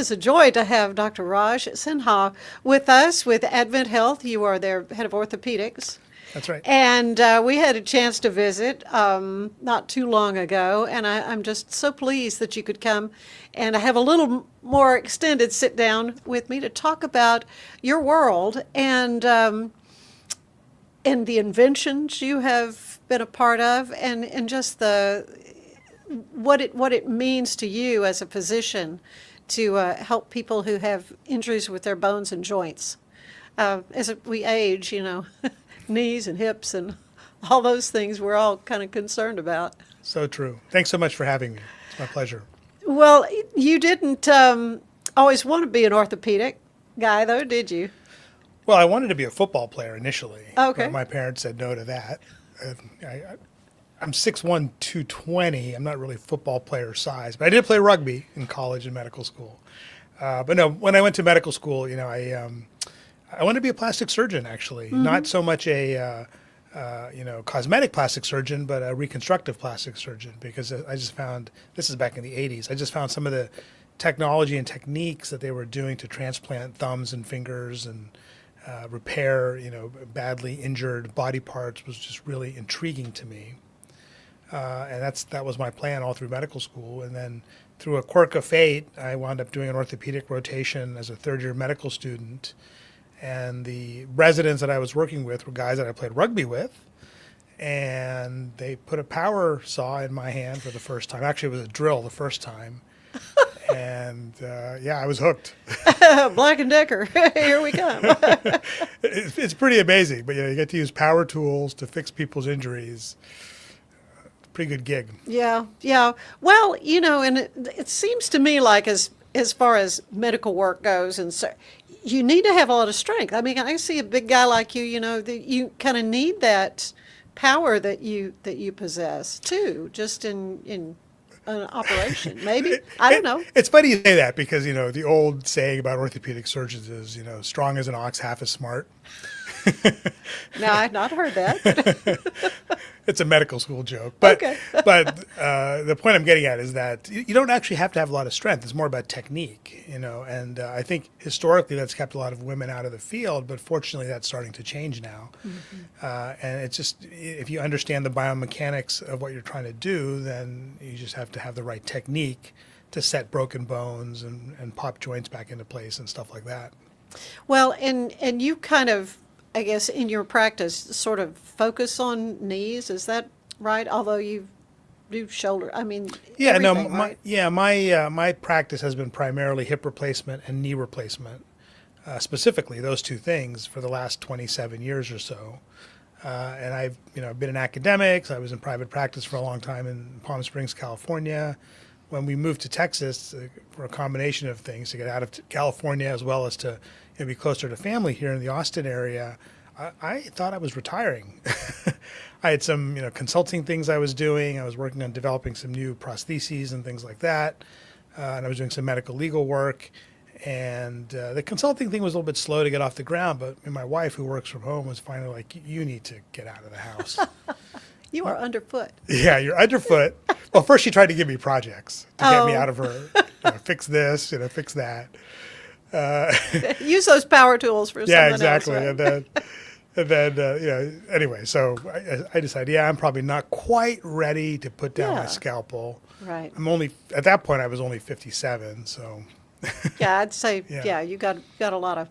is a joy to have Dr. Raj Sinha with us with AdventHealth. You are their head of orthopedics. That's right. And we had a chance to visit not too long ago, and I'm just so pleased that you could come and have a little more extended sit down with me to talk about your world and the inventions you have been a part of, and just what it means to you as a physician to help people who have injuries with their bones and joints. As we age, knees and hips and all those things we're all kind of concerned about. So true. Thanks so much for having me. It's my pleasure. Well, you didn't always want to be an orthopedic guy, though, did you? Well, I wanted to be a football player initially. Okay. But my parents said no to that. I'm 6'1", 220. I'm not really football player size, but I did play rugby in college and medical school. But no, when I went to medical school, I wanted to be a plastic surgeon, actually. Mm-hmm. Not so much a cosmetic plastic surgeon, but a reconstructive plastic surgeon, because I just found, this is back in the 80s, I just found some of the technology and techniques that they were doing to transplant thumbs and fingers and repair, badly injured body parts was just really intriguing to me. And that was my plan all through medical school. And then through a quirk of fate, I wound up doing an orthopedic rotation as a third-year medical student. And the residents that I was working with were guys that I played rugby with. And they put a power saw in my hand for the first time. Actually, it was a drill the first time. And I was hooked. Black & Decker, here we come. It's pretty amazing. But you get to use power tools to fix people's injuries. Pretty good gig. Yeah. Well, and it seems to me like as far as medical work goes, and so you need to have a lot of strength. I mean, I see a big guy like you, that you kind of need that power that you possess too, just in an operation. Maybe I don't know. It's funny you say that because the old saying about orthopedic surgeons is strong as an ox, half as smart. No, I've not heard that. It's a medical school joke. But, okay. but the point I'm getting at is that you don't actually have to have a lot of strength. It's more about technique, and I think historically that's kept a lot of women out of the field, but fortunately that's starting to change now. Mm-hmm. And it's just, if you understand the biomechanics of what you're trying to do, then you just have to have the right technique to set broken bones and pop joints back into place and stuff like that. Well, and you kind of, I guess, in your practice, sort of focus on knees. Is that right? Although you do shoulder, my practice has been primarily hip replacement and knee replacement, specifically those two things for the last 27 years or so. And I've been in academics. I was in private practice for a long time in Palm Springs, California. When we moved to Texas for a combination of things to get out of California as well as to be closer to family here in the Austin area, I thought I was retiring. I had some consulting things I was doing. I was working on developing some new prostheses and things like that. And I was doing some medical legal work. And the consulting thing was a little bit slow to get off the ground. But my wife, who works from home, was finally like, you need to get out of the house. You are underfoot. Yeah, you're underfoot. Well, first she tried to give me projects to get me out of her. Fix this, fix that. Use those power tools for something else. Yeah, exactly. Right? And then anyway, so I decided, I'm probably not quite ready to put down my scalpel. Right. At that point, I was only 57, so. Yeah, I'd say, you got a lot of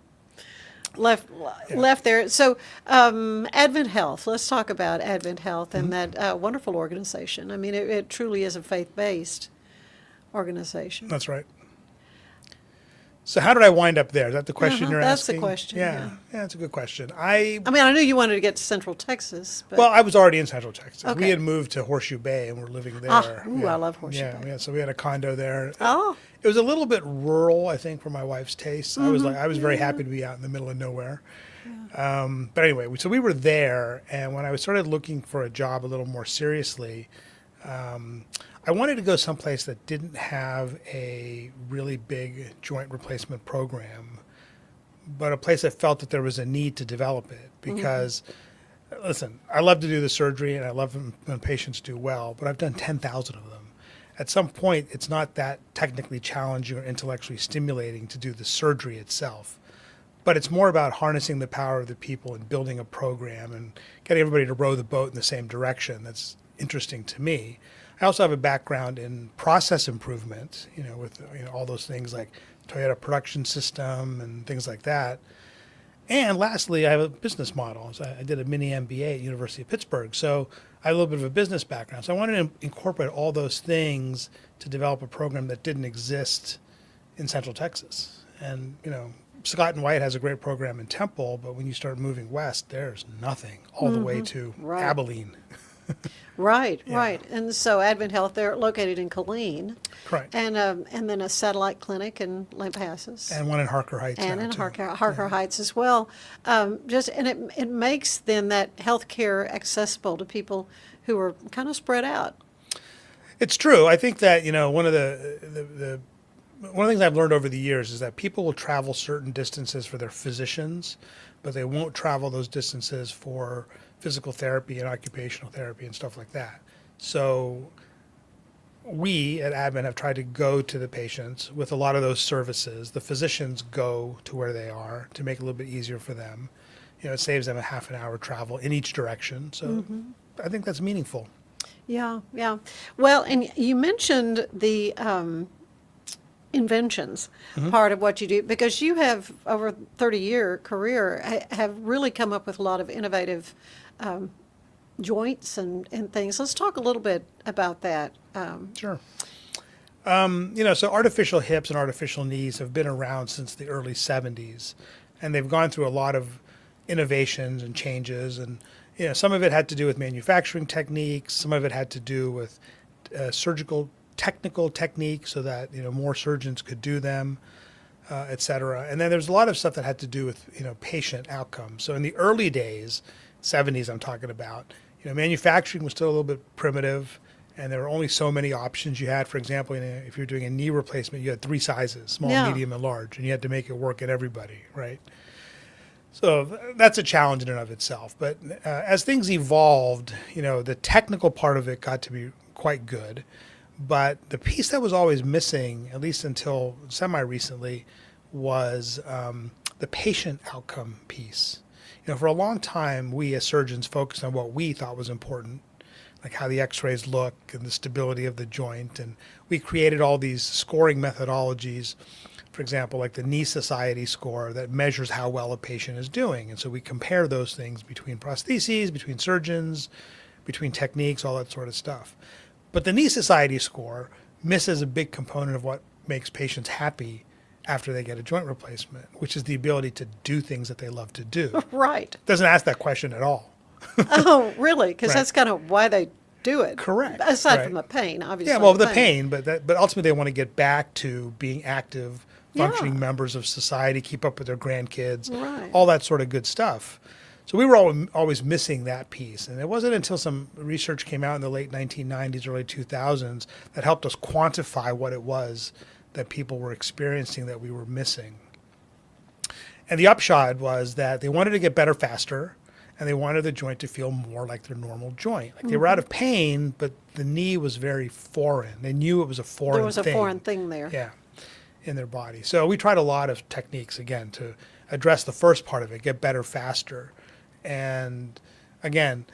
left there. So AdventHealth, let's talk about AdventHealth and that wonderful organization. I mean, it truly is a faith-based organization. That's right. So how did I wind up there? Is that the question you're that's asking? That's the question, yeah, that's a good question. I knew you wanted to get to Central Texas. But... Well, I was already in Central Texas. Okay. We had moved to Horseshoe Bay and we're living there. I love Horseshoe Bay. Yeah, so we had a condo there. Oh. It was a little bit rural, I think, for my wife's taste. Mm-hmm. I was very happy to be out in the middle of nowhere. Yeah. But anyway, so we were there, and when I started looking for a job a little more seriously, I wanted to go someplace that didn't have a really big joint replacement program, but a place that felt that there was a need to develop it. Because, listen, I love to do the surgery, and I love when patients do well, but I've done 10,000 of them. at some point, it's not that technically challenging or intellectually stimulating to do the surgery itself. But it's more about harnessing the power of the people and building a program and getting everybody to row the boat in the same direction. That's interesting to me. I also have a background in process improvement, with all those things like Toyota production system and things like that. And lastly, I have a business model. So I did a mini MBA at University of Pittsburgh. So I have a little bit of a business background. So I wanted to incorporate all those things to develop a program that didn't exist in Central Texas. And, Scott and White has a great program in Temple, but when you start moving west, there's nothing all the way to Right. Abilene. Right, Yeah. right. And so AdventHealth, they're located in Colleen. Correct. And then a satellite clinic in Lampasas. And one in Harker Heights. And now, in too. Harker Heights as well. It makes then that health care accessible to people who are kind of spread out. It's true. I think that, one of the things I've learned over the years is that people will travel certain distances for their physicians, but they won't travel those distances for physical therapy and occupational therapy and stuff like that. So we at Advent have tried to go to the patients with a lot of those services. The physicians go to where they are to make it a little bit easier for them. It saves them a half an hour travel in each direction. So I think that's meaningful. Yeah, yeah. Well, and you mentioned the inventions part of what you do, because you have over a 30-year career have really come up with a lot of innovative joints and things. Let's talk a little bit about that. Sure. So artificial hips and artificial knees have been around since the early 70s, and they've gone through a lot of innovations and changes. And, some of it had to do with manufacturing techniques. Some of it had to do with surgical technical techniques so that, more surgeons could do them, et cetera. And then there's a lot of stuff that had to do with, patient outcomes. So in the early days, 70s I'm talking about, manufacturing was still a little bit primitive, and there were only so many options you had. For example, if you're doing a knee replacement, you had 3 sizes, small, medium, and large, and you had to make it work in everybody, right? So that's a challenge in and of itself. But as things evolved, the technical part of it got to be quite good. But the piece that was always missing, at least until semi-recently, was the patient outcome piece. For a long time, we as surgeons focused on what we thought was important, like how the x-rays look and the stability of the joint. And we created all these scoring methodologies, for example, like the Knee Society score that measures how well a patient is doing. And so we compare those things between prostheses, between surgeons, between techniques, all that sort of stuff. But the Knee Society score misses a big component of what makes patients happy after they get a joint replacement, which is the ability to do things that they love to do. Right. Doesn't ask that question at all. Oh, really? Because Right. that's kind of why they do it. Correct. Aside Right. from the pain, obviously. Yeah, well, the pain, but ultimately they want to get back to being active, functioning Yeah. members of society, keep up with their grandkids, Right. all that sort of good stuff. So we were always missing that piece. And it wasn't until some research came out in the late 1990s, early 2000s that helped us quantify what it was that people were experiencing that we were missing. And the upshot was that they wanted to get better faster, and they wanted the joint to feel more like their normal joint. Like they were out of pain, but the knee was very foreign. They knew it was a foreign thing. There was a foreign thing there. Yeah, in their body. So we tried a lot of techniques, again, to address the first part of it, get better faster. And again,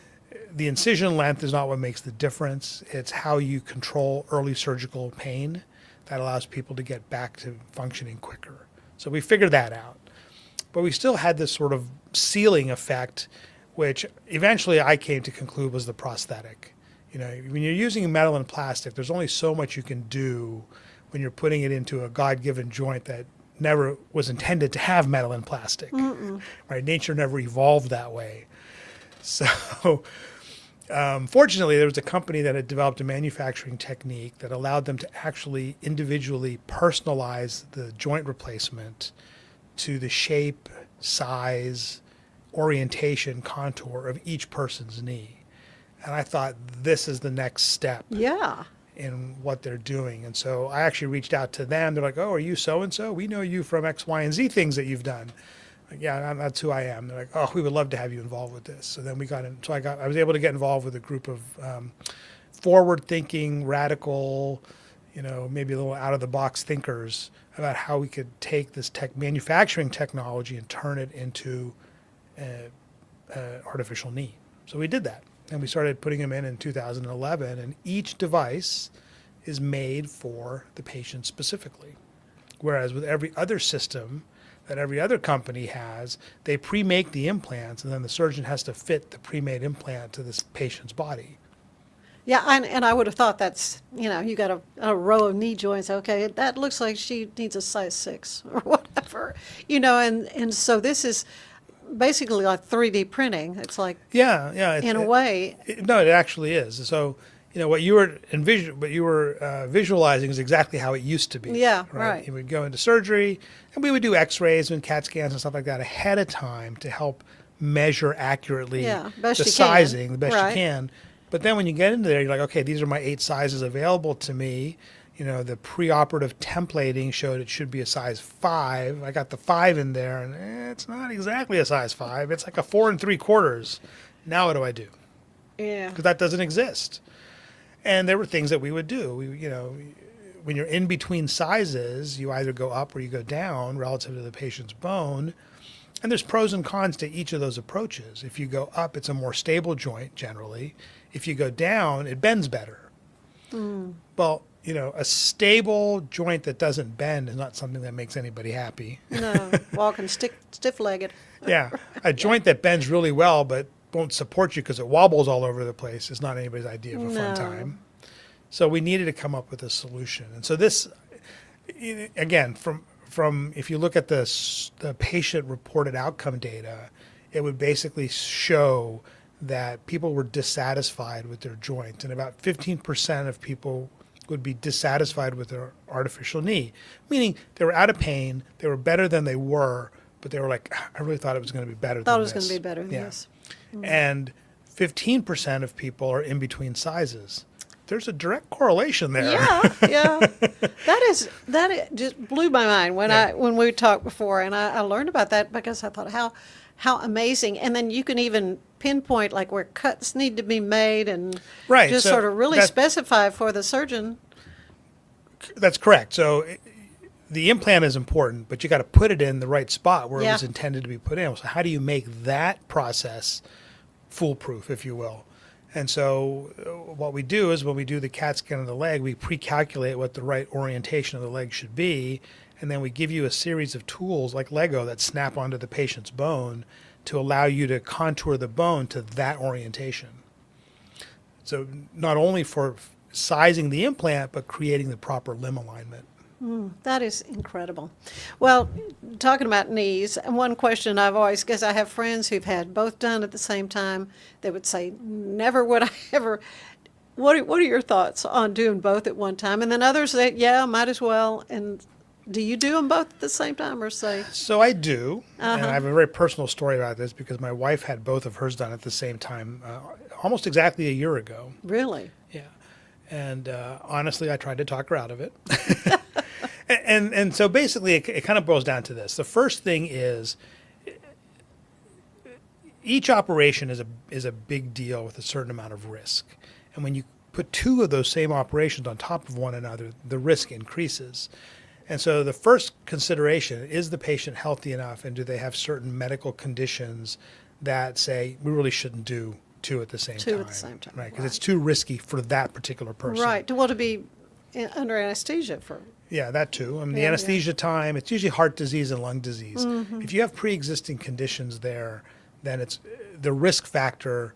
the incision length is not what makes the difference. It's how you control early surgical pain that allows people to get back to functioning quicker. So we figured that out. But we still had this sort of ceiling effect, which eventually I came to conclude was the prosthetic. When you're using metal and plastic, there's only so much you can do when you're putting it into a God-given joint that never was intended to have metal and plastic. Right? Nature never evolved that way. So fortunately, there was a company that had developed a manufacturing technique that allowed them to actually individually personalize the joint replacement to the shape, size, orientation, contour of each person's knee. And I thought, this is the next step Yeah. in what they're doing. And so I actually reached out to them. They're like, oh, are you so-and-so? We know you from X, Y, and Z things that you've done. Like, yeah, that's who I am. They're like, oh, we would love to have you involved with this. So then we got in. So I was able to get involved with a group of forward-thinking, radical, maybe a little out-of-the-box thinkers about how we could take this manufacturing technology and turn it into artificial knee. So we did that, and we started putting them in 2011, and each device is made for the patient specifically. Whereas with every other system that every other company has, they pre-make the implants, and then the surgeon has to fit the pre-made implant to this patient's body. Yeah, and I would have thought that's, you got a row of knee joints. Okay, that looks like she needs a size 6 or whatever, and so this is basically like 3D printing. It's like, yeah, in a way. No, it actually is. So, what you were visualizing is exactly how it used to be. Yeah, right. You would go into surgery, and we would do X-rays and CAT scans and stuff like that ahead of time to help measure accurately the sizing the best you can. But then when you get into there, you're like, okay, these are my 8 sizes available to me. The preoperative templating showed it should be a size 5. I got the 5 in there, and it's not exactly a size 5. It's like a 4 3/4. Now what do I do? Yeah. Because that doesn't exist. And there were things that we would do. When you're in between sizes, you either go up or you go down relative to the patient's bone. And there's pros and cons to each of those approaches. If you go up, it's a more stable joint generally. If you go down, it bends better. Well, a stable joint that doesn't bend is not something that makes anybody happy. No, walking stiff-legged. Yeah, a joint that bends really well but won't support you because it wobbles all over the place is not anybody's idea of a fun time. So we needed to come up with a solution. And so this, again, from if you look at the patient-reported outcome data, it would basically show that people were dissatisfied with their joint, and about 15% of people would be dissatisfied with their artificial knee, meaning they were out of pain, they were better than they were, but they were like, I really thought it was going to be better than this. Thought it was going to be better than this. And 15% of people are in between sizes. There's a direct correlation there. Yeah. That just blew my mind when we talked before, and I learned about that because I thought how amazing. And then you can even pinpoint like where cuts need to be made and just sort of really specify for the surgeon. That's correct. So the implant is important, but you got to put it in the right spot where it was intended to be put in. So how do you make that process foolproof, if you will? And so what we do is when we do the CAT scan of the leg, we pre-calculate what the right orientation of the leg should be, and then we give you a series of tools like Lego that snap onto the patient's bone to allow you to contour the bone to that orientation. So not only for sizing the implant, but creating the proper limb alignment. That is incredible. Well, talking about knees, and one question I've always, because I have friends who've had both done at the same time, they would say, never would I ever. What are your thoughts on doing both at one time? And then others say, yeah, might as well. And do you do them both at the same time or say? So I do. And I have a very personal story about this because my wife had both of hers done at the same time almost exactly a year ago. Really? Yeah. And honestly, I tried to talk her out of it. And so basically, it kind of boils down to this. The first thing is each operation is a big deal with a certain amount of risk. And when you put two of those same operations on top of one another, the risk increases. And so the first consideration, is the patient healthy enough, and do they have certain medical conditions that say we really shouldn't do two at the same time? Two at the same time. Right, because it's too risky for that particular person. Right. Well, to be under anesthesia for... Yeah, that too. I mean, the anesthesia time, it's usually heart disease and lung disease. If you have pre-existing conditions there, then it's the risk factor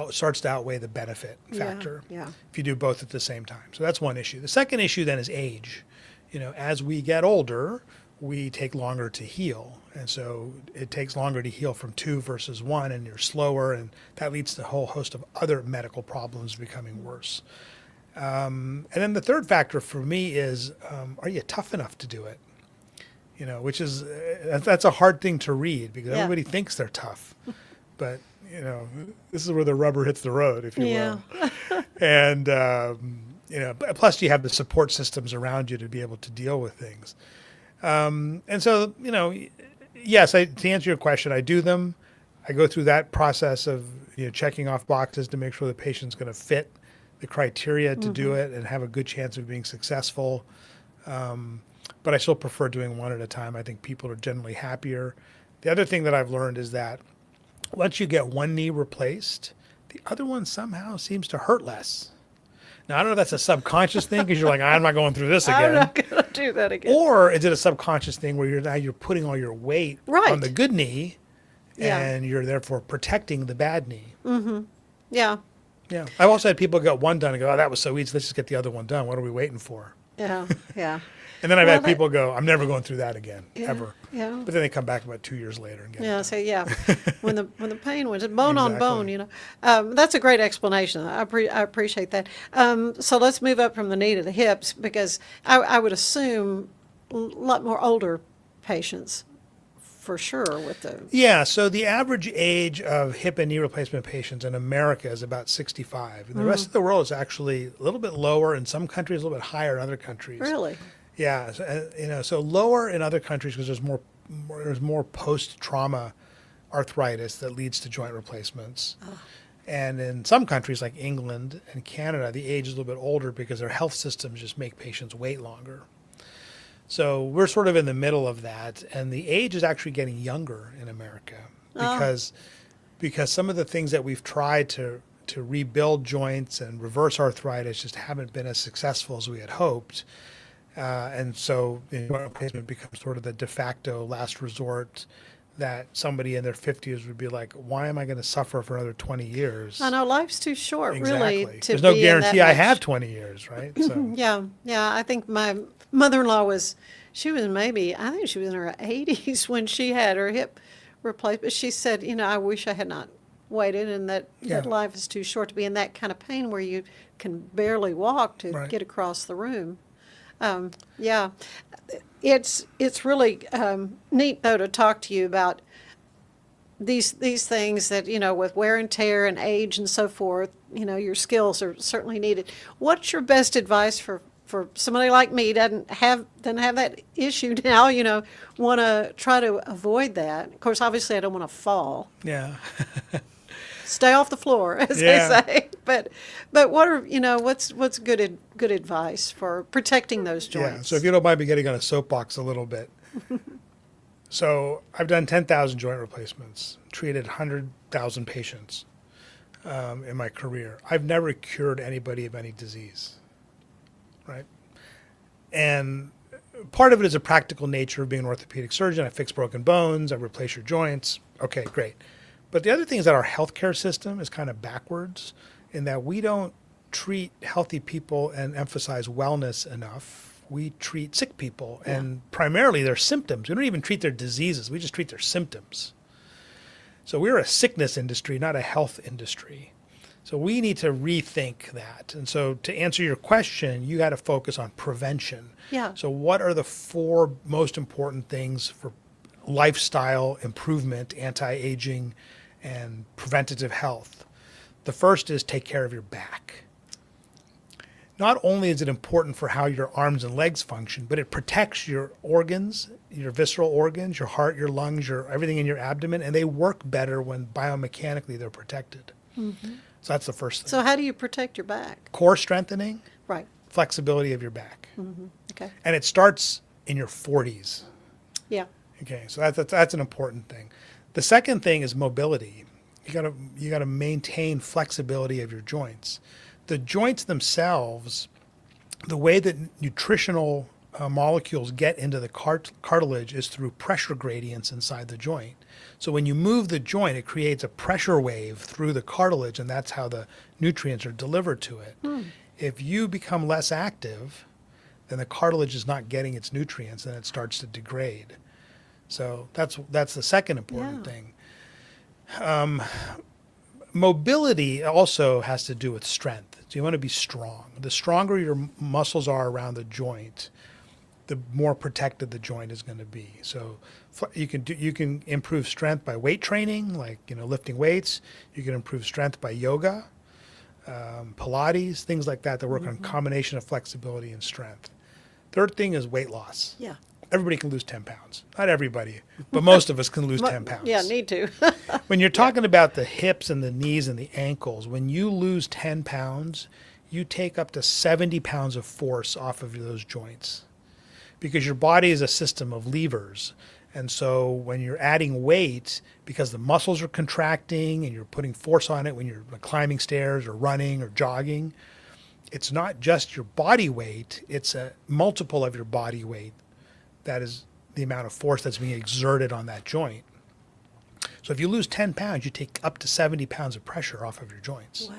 starts to outweigh the benefit factor if you do both at the same time. So that's one issue. The second issue then is age. You know, as we get older, we take longer to heal. And so it takes longer to heal from 2 versus 1, and you're slower, and that leads to a whole host of other medical problems becoming worse. And then the third factor for me is, are you tough enough to do it? You know, which is, that's a hard thing to read because everybody thinks they're tough. But, you know, this is where the rubber hits the road, if you will. And, you know, plus you have the support systems around you to be able to deal with things. And so, you know, yes, to answer your question, I do them. I go through that process of, you know, checking off boxes to make sure the patient's going to fit the criteria to do it and have a good chance of being successful. But I still prefer doing one at a time. I think people are generally happier. The other thing that I've learned is that once you get one knee replaced, the other one somehow seems to hurt less. Now, I don't know if that's a subconscious thing because you're like, I'm not going through this again. I'm not going to do that again. Or is it a subconscious thing where you're putting all your weight Right. on the good knee Yeah. and you're therefore protecting the bad knee? Yeah. Yeah. I've also had people get one done and go, oh, that was so easy. Let's just get the other one done. What are we waiting for? Yeah. Yeah. And then I've Well, had people go, I'm never going through that again, Yeah, ever. yeah. But then they come back about 2 years later and get Yeah, it. so yeah, when the pain was bone on bone, Exactly. that's a great explanation. I appreciate that. So let's move up from the knee to the hips because I would assume a lot more older patients for sure with the Yeah, so the average age of hip and knee replacement patients in America is about 65. And the rest of the world is actually a little bit lower in some countries, a little bit higher in other countries. really. Yeah, so, so lower in other countries because there's more post-trauma arthritis that leads to joint replacements. And in some countries like England and Canada, the age is a little bit older because their health systems just make patients wait longer. So we're sort of in the middle of that, and the age is actually getting younger in America because some of the things that we've tried to rebuild joints and reverse arthritis just haven't been as successful as we had hoped. And so joint replacement becomes sort of the de facto last resort that somebody in their 50s would be like, why am I going to suffer for another 20 years? I know life's too short, Exactly. really. To There's no be in that guarantee I much. have 20 years, right? So Yeah, yeah. I think my mother-in-law I think she was in her 80s when she had her hip replaced. But she said, I wish I had not waited, and that Yeah. life is too short to be in that kind of pain where you can barely walk to Right. get across the room. Yeah, it's really neat though to talk to you about these things that with wear and tear and age and so forth. Your skills are certainly needed. What's your best advice for somebody like me doesn't have that issue now? Want to try to avoid that. Of course, obviously, I don't want to fall. yeah. Stay off the floor, as Yeah. they say. But what are what's good advice for protecting those joints? Yeah, so if you don't mind me getting on a soapbox a little bit. So I've done 10,000 joint replacements, treated 100,000 patients in my career. I've never cured anybody of any disease, right? And part of it is a practical nature of being an orthopedic surgeon. I fix broken bones, I replace your joints. Okay, great. But the other thing is that our healthcare system is kind of backwards in that we don't treat healthy people and emphasize wellness enough. We treat sick people and primarily their symptoms. We don't even treat their diseases. We just treat their symptoms. So we're a sickness industry, not a health industry. So we need to rethink that. And so to answer your question, you got to focus on prevention. Yeah. So what are the 4 most important things for lifestyle improvement, anti-aging, and preventative health? The first is take care of your back. Not only is it important for how your arms and legs function, but it protects your organs, your visceral organs, your heart, your lungs, everything in your abdomen, and they work better when biomechanically they're protected. Mm-hmm. So that's the first thing. So how do you protect your back? Core strengthening, Right. flexibility of your back. Mm-hmm. Okay. And it starts in your 40s. Yeah. Okay, so that's an important thing. The second thing is mobility. You gotta maintain flexibility of your joints. The joints themselves, the way that nutritional molecules get into the cartilage is through pressure gradients inside the joint. So when you move the joint, it creates a pressure wave through the cartilage, and that's how the nutrients are delivered to it. If you become less active, then the cartilage is not getting its nutrients, and it starts to degrade. So that's the second important thing. Mobility also has to do with strength. So you want to be strong. The stronger your muscles are around the joint, the more protected the joint is going to be. So you can improve strength by weight training, like lifting weights. You can improve strength by yoga, Pilates, things like that work on a combination of flexibility and strength. Third thing is weight loss. Yeah. Everybody can lose 10 pounds. Not everybody, but most of us can lose 10 pounds. Yeah, need to. When you're talking about the hips and the knees and the ankles, when you lose 10 pounds, you take up to 70 pounds of force off of those joints, because your body is a system of levers. And so when you're adding weight, because the muscles are contracting and you're putting force on it when you're climbing stairs or running or jogging, it's not just your body weight, it's a multiple of your body weight. That is the amount of force that's being exerted on that joint. So if you lose 10 pounds, you take up to 70 pounds of pressure off of your joints. Wow.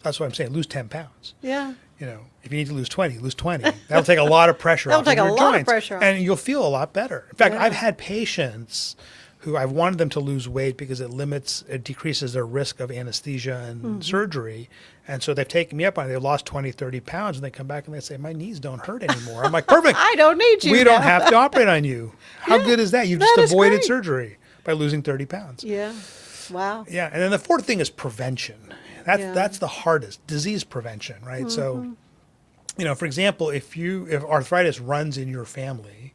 That's what I'm saying, lose 10 pounds. Yeah. You know, if you need to lose 20, lose 20. That'll take a lot of pressure off of your joints. That'll take a lot of pressure off. And you'll feel a lot better. In fact, Yeah. I've had patients who I've wanted them to lose weight because it decreases their risk of anesthesia and surgery. And so they've taken me up on it. They've lost 20, 30 pounds, and they come back and they say, my knees don't hurt anymore. I'm like, perfect. I don't need you We now. don't have to operate on you. How Yeah, good is that? You've that just is avoided great. surgery by losing 30 pounds. Yeah. Wow. Yeah, and then the fourth thing is prevention. Yeah. That's the hardest, disease prevention, right? So, you know, for example, if arthritis runs in your family,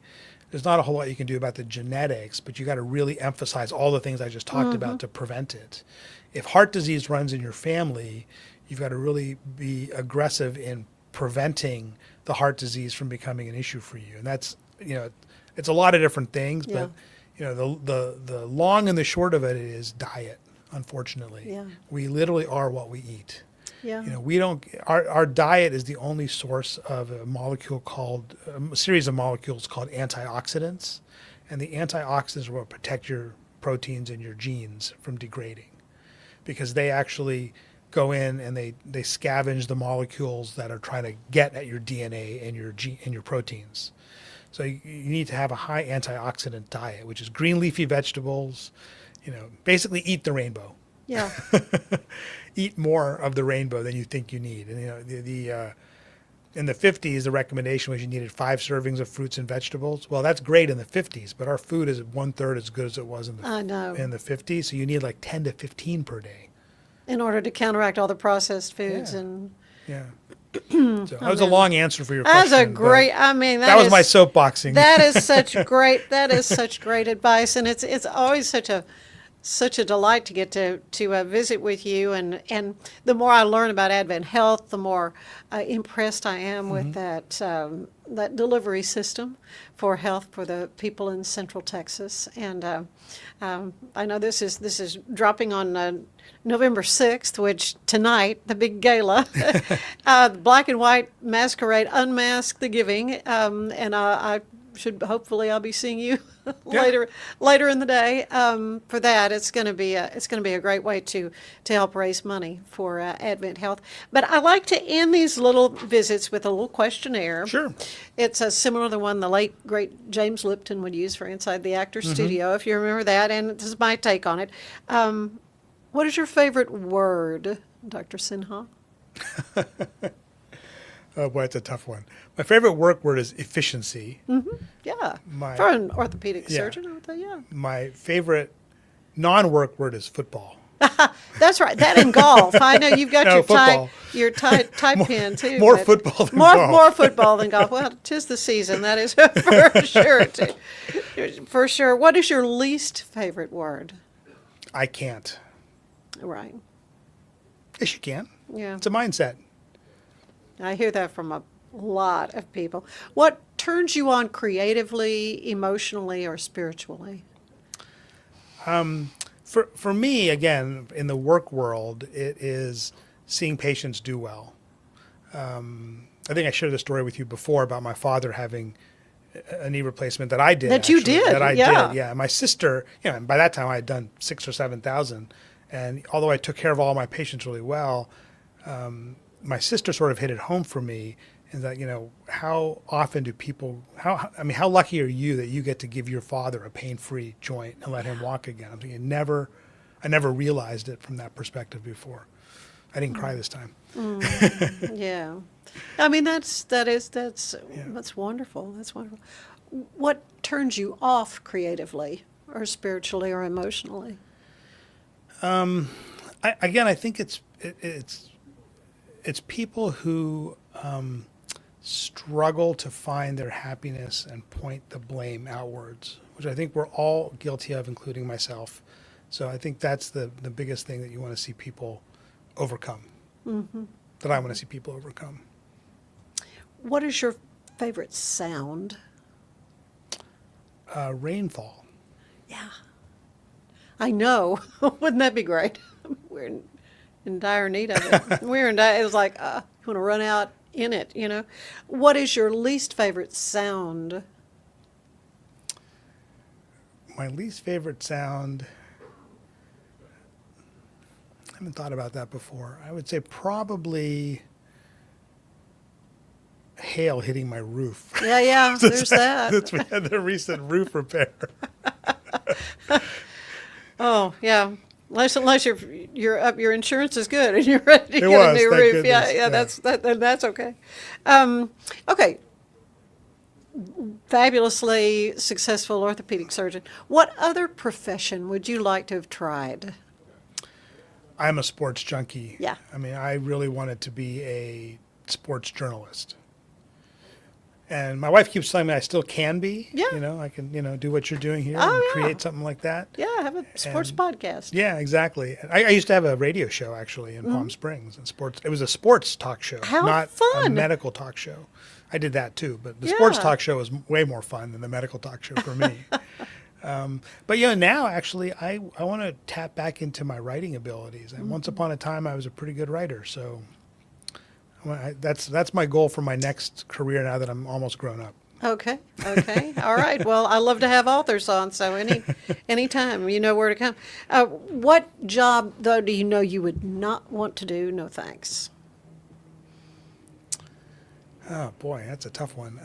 there's not a whole lot you can do about the genetics, but you got to really emphasize all the things I just talked about to prevent it. If heart disease runs in your family, you've got to really be aggressive in preventing the heart disease from becoming an issue for you. And that's, you know, it's a lot of different things, Yeah. but you know, the long and the short of it is diet. Unfortunately, Yeah. we literally are what we eat. Yeah. You know, we don't. Our diet is the only source of a series of molecules called antioxidants, and the antioxidants will protect your proteins and your genes from degrading, because they actually go in and they scavenge the molecules that are trying to get at your DNA and your proteins. So you need to have a high antioxidant diet, which is green leafy vegetables. You know, basically eat the rainbow. Yeah. Eat more of the rainbow than you think you need. And you know, in the 50s, the recommendation was you needed 5 servings of fruits and vegetables. Well, that's great in the 50s, but our food is 1/3 as good as it was in I know. the 50s. So you need like 10 to 15 per day. In order to counteract all the processed foods Yeah. and Yeah. So that was a long answer for your that's question. a great. I mean, That was is- my soapboxing. That is such great. That is such great advice, and it's always such a delight to get to visit with you. And the more I learn about AdventHealth, the more impressed I am with that delivery system for health for the people in Central Texas. And I know this is dropping on November 6th, which tonight, the big gala, Black and White Masquerade, Unmask the Giving, and I should hopefully I'll be seeing you later in the day for that. It's going to be a great way to help raise money for AdventHealth. But I like to end these little visits with a little questionnaire. Sure. It's similar to the one the late great James Lipton would use for Inside the Actor's Studio, if you remember that. And this is my take on it. What is your favorite word, Dr. Sinha? Oh boy, it's a tough one. My favorite work word is efficiency. Yeah. My- For an orthopedic Yeah. surgeon, I would say, yeah. My favorite non-work word is football. That's right. That and golf. I know you've got No, football. your tie pin too. More but football than more, golf. More football than golf. Well, 'tis the season. That is for sure. For sure. What is your least favorite word? I can't. Right. Yes, you can. Yeah. It's a mindset. I hear that from a lot of people. What turns you on creatively, emotionally, or spiritually? For me, again, in the work world, it is seeing patients do well. I think I shared the story with you before about my father having a knee replacement that I did. That you actually, did, That I yeah. did, yeah. My sister, you know, and by that time I had done 6,000 or 7,000. And although I took care of all my patients really well, my sister sort of hit it home for me, is that, you know, how often do people, how lucky are you that you get to give your father a pain-free joint and let him walk again? I'm thinking, I never realized it from that perspective before. I didn't cry this time. Yeah. I mean, that's wonderful. That's wonderful. What turns you off creatively or spiritually or emotionally? I think it's people who struggle to find their happiness and point the blame outwards, which I think we're all guilty of, including myself. So I think that's the biggest thing that you want to see people overcome. that I want to see people overcome. What is your favorite sound? Rainfall. Yeah. I know. Wouldn't that be great? We're in dire need of it. It was like, you want to run out in it, you know. What is your least favorite sound? My least favorite sound, I haven't thought about that before. I would say probably hail hitting my roof. Yeah, there's that. Since we had the recent roof repair. Oh, yeah. Unless your insurance is good and you're ready to get a new thank roof. goodness. Yeah, that's okay. Okay. Fabulously successful orthopedic surgeon. What other profession would you like to have tried? I'm a sports junkie. Yeah. I mean, I really wanted to be a sports journalist. And my wife keeps telling me I still can be. Yeah. You know, I can, do what you're doing here Oh, and yeah. create something like that. Yeah, have a sports podcast. Yeah, exactly. I used to have a radio show actually in Palm Springs. And it was a sports talk show, How not a fun. medical talk show. I did that too, but the sports Yeah. talk show was way more fun than the medical talk show for me. But now actually I want to tap back into my writing abilities. And once upon a time I was a pretty good writer, so that's my goal for my next career now that I'm almost grown up. Okay. All right. Well, I love to have authors on, so anytime, you know where to come. What job, though, do you know you would not want to do? No thanks. Oh boy, that's a tough one.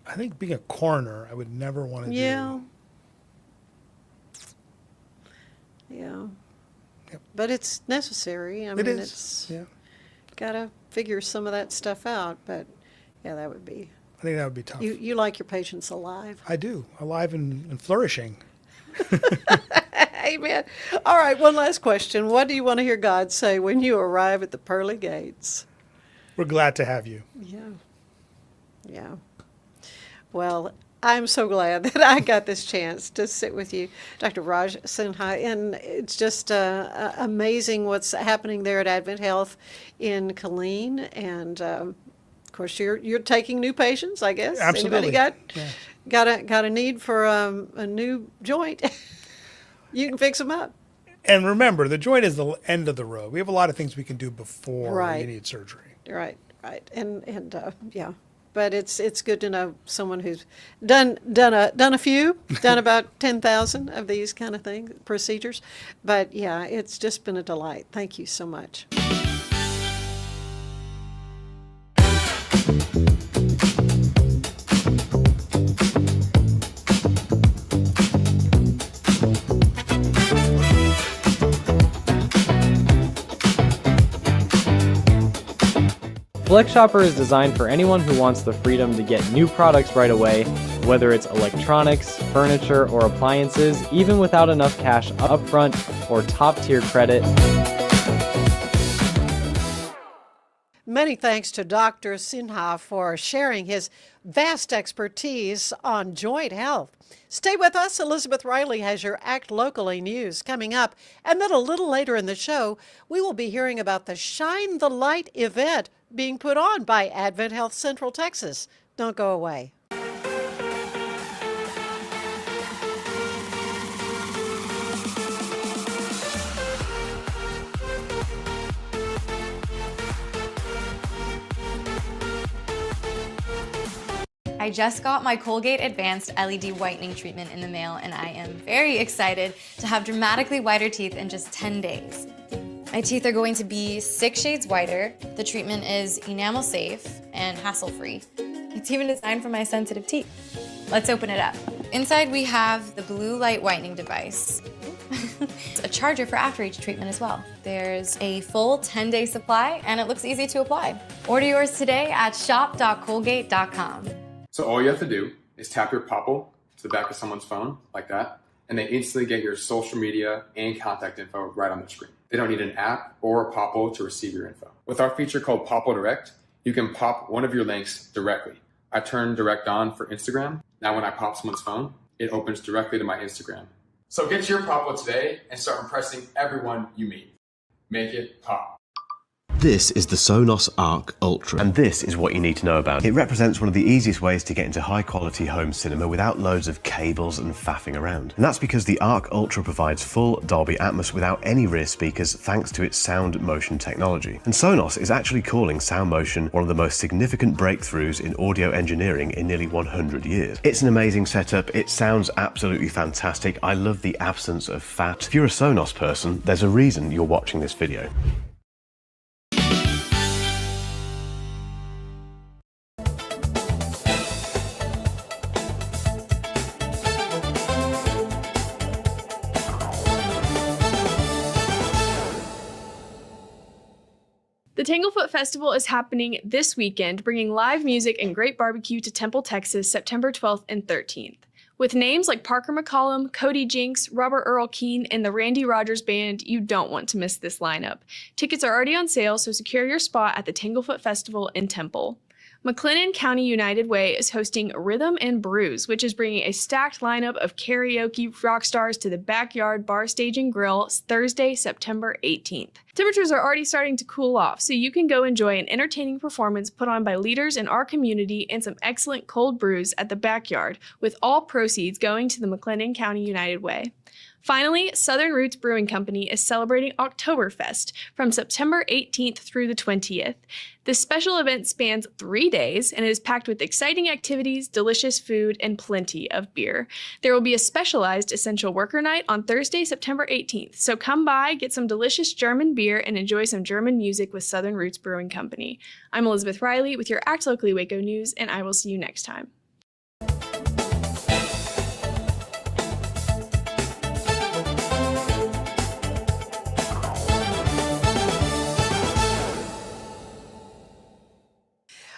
I think being a coroner, I would never want to Yeah. do. Yeah. Yep. But it's necessary. I It mean, is. it's Yeah, got to figure some of that stuff out. But yeah, that would be. I think that would be tough. You like your patients alive. I do, alive and flourishing. Amen. All right, one last question. What do you want to hear God say when you arrive at the pearly gates? We're glad to have you. Yeah. Well, I'm so glad that I got this chance to sit with you, Dr. Raj Sinha, and it's just amazing what's happening there at AdventHealth in Killeen, and of course you're taking new patients, I guess. Absolutely. Anybody got a need for a new joint? You can fix them up. And remember, the joint is the end of the road. We have a lot of things we can do before Right. you need surgery. Right, and yeah, but it's good to know someone who's done a few, done about 10,000 of these kind of procedures. But yeah, it's just been a delight. Thank you so much. FlexShopper is designed for anyone who wants the freedom to get new products right away, whether it's electronics, furniture, or appliances, even without enough cash upfront or top-tier credit. Many thanks to Dr. Sinha for sharing his vast expertise on joint health. Stay with us. Elizabeth Riley has your Act Locally news coming up. And then a little later in the show, we will be hearing about the Shine the Light event being put on by AdventHealth Central Texas. Don't go away. I just got my Colgate Advanced LED Whitening Treatment in the mail, and I am very excited to have dramatically whiter teeth in just 10 days. My teeth are going to be 6 shades whiter. The treatment is enamel safe and hassle-free. It's even designed for my sensitive teeth. Let's open it up. Inside we have the blue light whitening device. A charger for after each treatment as well. There's a full 10-day supply, and it looks easy to apply. Order yours today at shop.colgate.com. So all you have to do is tap your Popple to the back of someone's phone, like that, and they instantly get your social media and contact info right on their screen. They don't need an app or a Popple to receive your info. With our feature called Popple Direct, you can pop one of your links directly. I turned Direct on for Instagram. Now when I pop someone's phone, it opens directly to my Instagram. So get your Popple today and start impressing everyone you meet. Make it pop. This is the Sonos Arc Ultra, and this is what you need to know about. It represents one of the easiest ways to get into high-quality home cinema without loads of cables and faffing around. And that's because the Arc Ultra provides full Dolby Atmos without any rear speakers thanks to its sound motion technology. And Sonos is actually calling sound motion one of the most significant breakthroughs in audio engineering in nearly 100 years. It's an amazing setup, it sounds absolutely fantastic, I love the absence of fat. If you're a Sonos person, there's a reason you're watching this video. The Tanglefoot Festival is happening this weekend, bringing live music and great barbecue to Temple, Texas, September 12th and 13th. With names like Parker McCollum, Cody Jinks, Robert Earl Keen, and the Randy Rogers Band, you don't want to miss this lineup. Tickets are already on sale, so secure your spot at the Tanglefoot Festival in Temple. McLennan County United Way is hosting Rhythm and Brews, which is bringing a stacked lineup of karaoke rock stars to the Backyard Bar Stage and Grill Thursday, September 18th. Temperatures are already starting to cool off, so you can go enjoy an entertaining performance put on by leaders in our community and some excellent cold brews at the Backyard, with all proceeds going to the McLennan County United Way. Finally, Southern Roots Brewing Company is celebrating Oktoberfest from September 18th through the 20th. This special event spans 3 days and is packed with exciting activities, delicious food, and plenty of beer. There will be a specialized essential worker night on Thursday, September 18th, so come by, get some delicious German beer, and enjoy some German music with Southern Roots Brewing Company. I'm Elizabeth Riley with your Act Locally Waco News, and I will see you next time.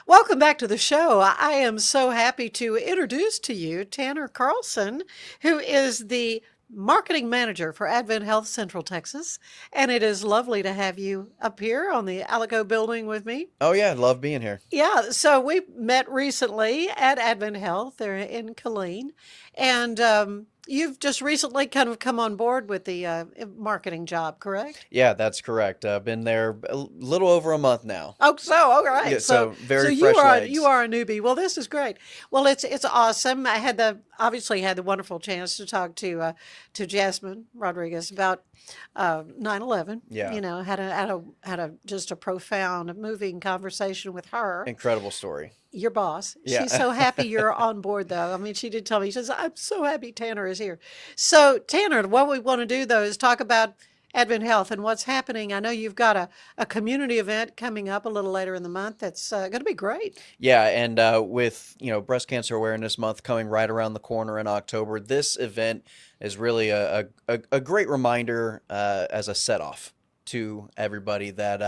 Welcome back to the show. I am so happy to introduce to you Tanner Carlson, who is the marketing manager for AdventHealth Central Texas. And it is lovely to have you up here on the Alico building with me. Oh, yeah. Love being here. Yeah. So we met recently at AdventHealth there in Killeen. And you've just recently kind of come on board with the marketing job, correct? Yeah, that's correct. I've been there a little over a month now. Oh, so all right. Yeah, so very so fresh legs. You are a newbie. Well, this is great. Well, it's awesome. I obviously had the wonderful chance to talk to Jasmine Rodriguez about 9/11. Yeah. You know, had a just a profound, moving conversation with her. Incredible story. Your boss. Yeah. She's so happy you're on board, though. I mean, she did tell me, she says, I'm so happy Tanner is here. So, Tanner, what we want to do, though, is talk about AdventHealth and what's happening. I know you've got a community event coming up a little later in the month that's going to be great. Yeah, and with Breast Cancer Awareness Month coming right around the corner in October, this event is really a great reminder as a set-off to everybody that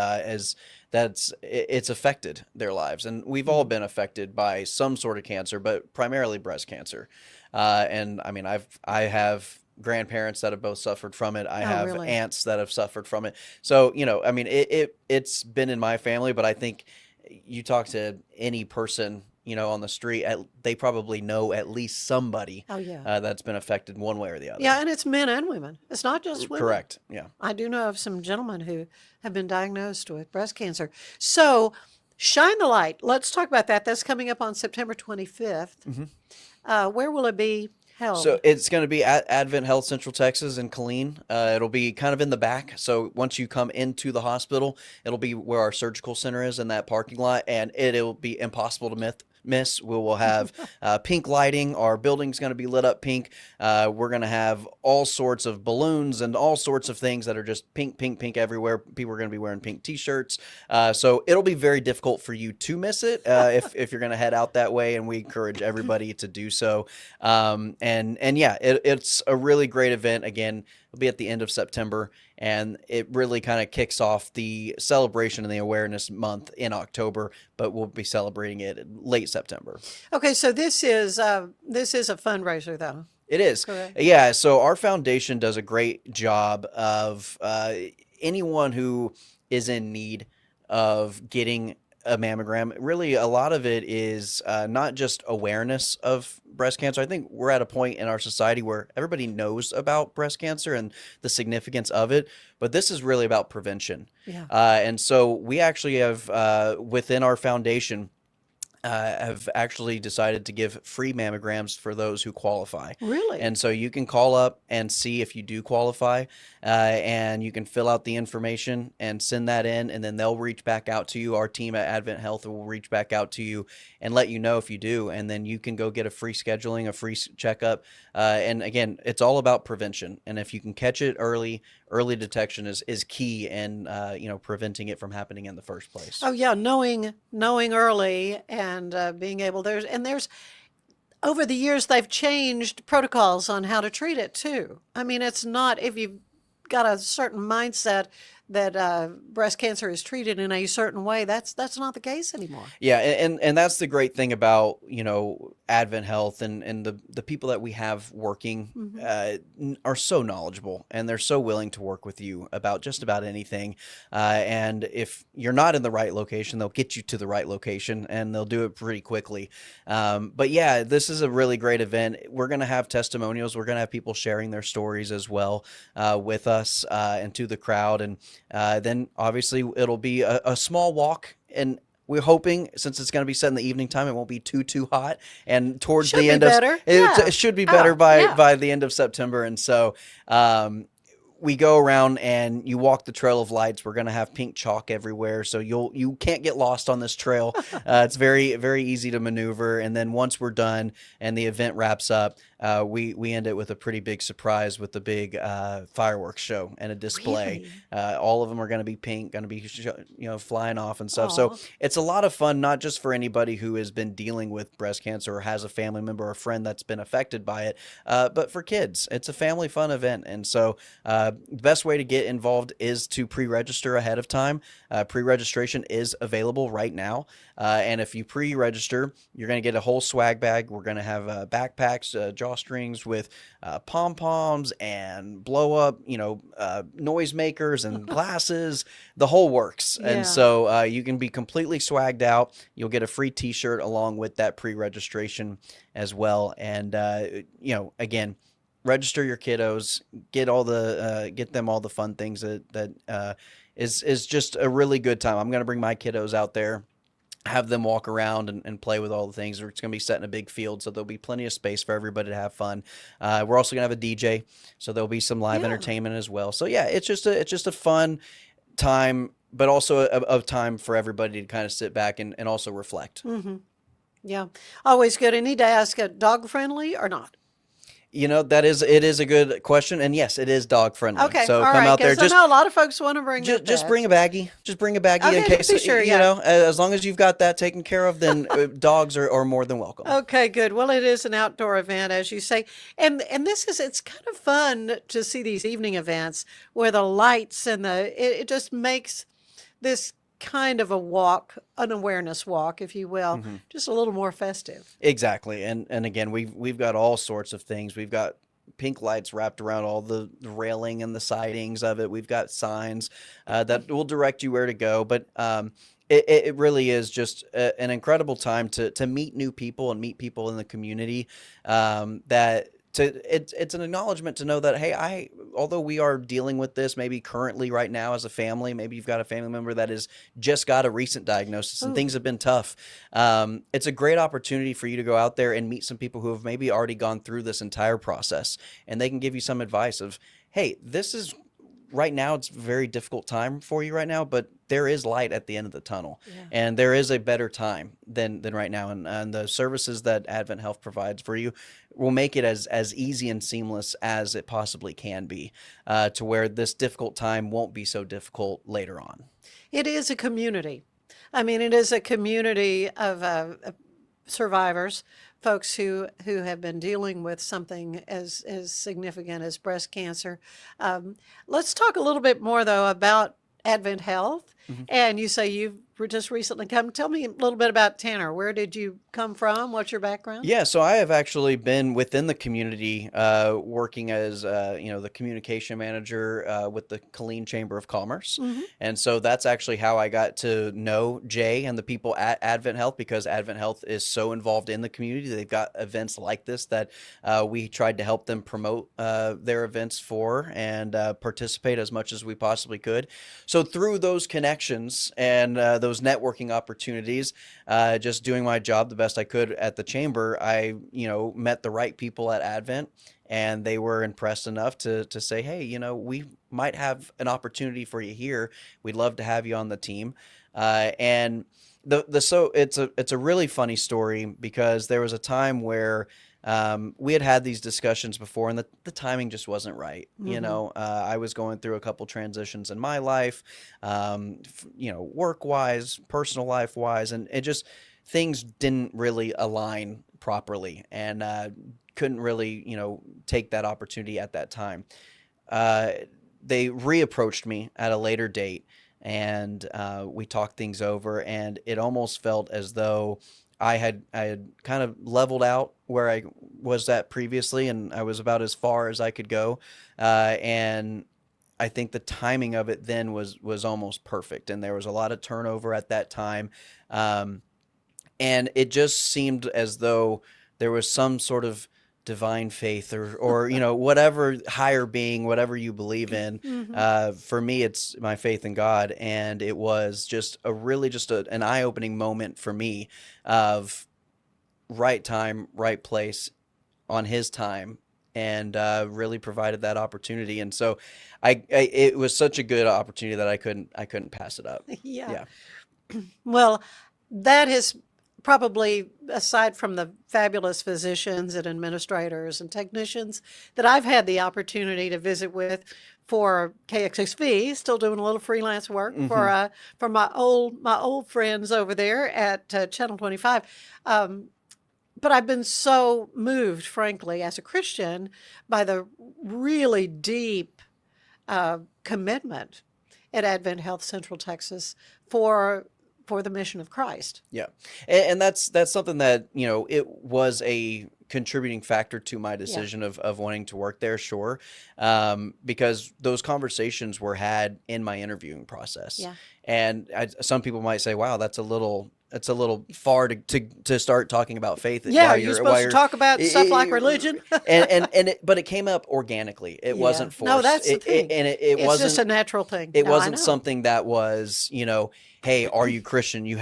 it's affected their lives, and we've all been affected by some sort of cancer, but primarily breast cancer. And I mean, I have grandparents that have both suffered from it. I have really? aunts that have suffered from it. So I mean, it's been in my family, but I think you talk to any person on the street, they probably know at least somebody that's been affected one way or the other. Yeah, and it's men and women. It's not just women. Correct, yeah. I do know of some gentlemen who have been diagnosed with breast cancer. So, Shine the Light. Let's talk about that. That's coming up on September 25th. Mm-hmm. Where will it be held? So it's going to be at AdventHealth Central Texas in Killeen. It'll be kind of in the back. So once you come into the hospital, it'll be where our surgical center is in that parking lot, and it'll be impossible to miss. We will have pink lighting. Our building's going to be lit up pink. We're going to have all sorts of balloons and all sorts of things that are just pink, pink, pink everywhere. People are going to be wearing pink T-shirts. So it'll be very difficult for you to miss it if you're going to head out that way, and we encourage everybody to do so. And yeah, it's a really great event. Again, it'll be at the end of September, and it really kind of kicks off the celebration and the awareness month in October, but we'll be celebrating it late September. Okay, so this is a fundraiser, though. It is. Correct. Yeah, so our foundation does a great job of anyone who is in need of getting a mammogram. Really, a lot of it is not just awareness of breast cancer. I think we're at a point in our society where everybody knows about breast cancer and the significance of it, but this is really about prevention. Yeah. And so we actually have within our foundation have actually decided to give free mammograms for those who qualify. Really? And so you can call up and see if you do qualify, and you can fill out the information and send that in, and then they'll reach back out to you. Our team at AdventHealth will reach back out to you and let you know if you do, and then you can go get a free scheduling, a free checkup. And again, it's all about prevention. And if you can catch it early detection is key in preventing it from happening in the first place. Oh yeah, knowing early and being able there's over the years they've changed protocols on how to treat it too. I mean, it's not if you've got a certain mindset that breast cancer is treated in a certain way. That's not the case anymore. Yeah, and that's the great thing about AdventHealth and the people that we have working are so knowledgeable, and they're so willing to work with you about just about anything. And if you're not in the right location, they'll get you to the right location, and they'll do it pretty quickly. But yeah, this is a really great event. We're going to have testimonials. We're going to have people sharing their stories as well with us and to the crowd. And then obviously it'll be a small walk, and we're hoping, since it's going to be set in the evening time, it won't be too hot. And towards the end of it should be better by the end of September. And so we go around and you walk the Trail of Lights. We're going to have pink chalk everywhere, so you can't get lost on this trail. It's very, very easy to maneuver. And then once we're done and the event wraps up, we end it with a pretty big surprise with the big fireworks show and a display. Really? All of them are going to be pink, going to be flying off and stuff. Aw. So it's a lot of fun, not just for anybody who has been dealing with breast cancer or has a family member or friend that's been affected by it, but for kids. It's a family fun event. And so the best way to get involved is to pre-register ahead of time. Pre-registration is available right now. And if you pre-register, you're going to get a whole swag bag. We're going to have backpacks, drawstrings with pom-poms and blow-up, noise makers and glasses, the whole works. Yeah. And so you can be completely swagged out. You'll get a free T-shirt along with that pre-registration as well. And, again, register your kiddos, get them all the fun things that is just a really good time. I'm going to bring my kiddos out there, have them walk around and play with all the things. It's going to be set in a big field, so there'll be plenty of space for everybody to have fun. We're also going to have a DJ, so there'll be some live entertainment as well. So yeah, it's just a fun time, but also a time for everybody to kind of sit back and also reflect. Mm-hmm. Yeah, always good. I need to ask, dog friendly or not? It is a good question, and yes, it is dog friendly. Okay, so all come right, out there. I know a lot of folks want to bring just bring a baggie. Just bring a baggie Okay, in case to be sure, yeah. As long as you've got that taken care of, then dogs are more than welcome. Okay, good. Well, it is an outdoor event, as you say, and it's kind of fun to see these evening events where the lights and it just makes this kind of a walk, an awareness walk, if you will, just a little more festive. Exactly, and again, we've got all sorts of things. We've got pink lights wrapped around all the railing and the sidings of it. We've got signs that will direct you where to go, but it really is just an incredible time to meet new people and meet people in the community. It's an acknowledgement to know that, hey, although we are dealing with this maybe currently right now as a family, maybe you've got a family member that has just got a recent diagnosis and things have been tough. It's a great opportunity for you to go out there and meet some people who have maybe already gone through this entire process, and they can give you some advice of, hey, this is right now, it's a very difficult time for you right now, but there is light at the end of the tunnel, and there is a better time than right now. And the services that AdventHealth provides for you will make it as easy and seamless as it possibly can be, to where this difficult time won't be so difficult later on. It is a community. I mean, it is a community of survivors, folks who have been dealing with something as significant as breast cancer. Let's talk a little bit more, though, about AdventHealth and you say you were just recently come. Tell me a little bit about Tanner. Where did you come from? What's your background? Yeah, so I have actually been within the community, working as the communication manager with the Killeen Chamber of Commerce, and so that's actually how I got to know Jay and the people at AdventHealth, because AdventHealth is so involved in the community. They've got events like this that we tried to help them promote their events for and participate as much as we possibly could. So through those connections and those networking opportunities, just doing my job the best I could at the chamber, I met the right people at Advent, and they were impressed enough to say, hey, we might have an opportunity for you here. We'd love to have you on the team. And so it's a really funny story, because there was a time where we had these discussions before, and the timing just wasn't right. I was going through a couple transitions in my life, work wise, personal life wise, and it just, things didn't really align properly, and couldn't really, take that opportunity at that time. They reapproached me at a later date, and we talked things over, and it almost felt as though I had kind of leveled out where I was at previously, and I was about as far as I could go. And I think the timing of it then was almost perfect, and there was a lot of turnover at that time. And it just seemed as though there was some sort of divine faith or whatever higher being, whatever you believe in. For me, it's my faith in God, and it was just an eye-opening moment for me of right time, right place, on His time, and really provided that opportunity. And so it was such a good opportunity that I couldn't pass it up. Yeah. Well, that is probably, aside from the fabulous physicians and administrators and technicians that I've had the opportunity to visit with for KXXV, still doing a little freelance work for my old friends over there at Channel 25. But I've been so moved, frankly, as a Christian, by the really deep commitment at AdventHealth Central Texas for the mission of Christ. Yeah. And that's something that, it was a contributing factor to my decision of wanting to work there, sure. Because those conversations were had in my interviewing process. Yeah. And some people might say, wow, that's a little far to start talking about faith. Yeah, you're supposed to talk about stuff like religion. But it came up organically. It wasn't forced. No, that's the thing. It wasn't just a natural thing. It wasn't something that was, hey, are you Christian? You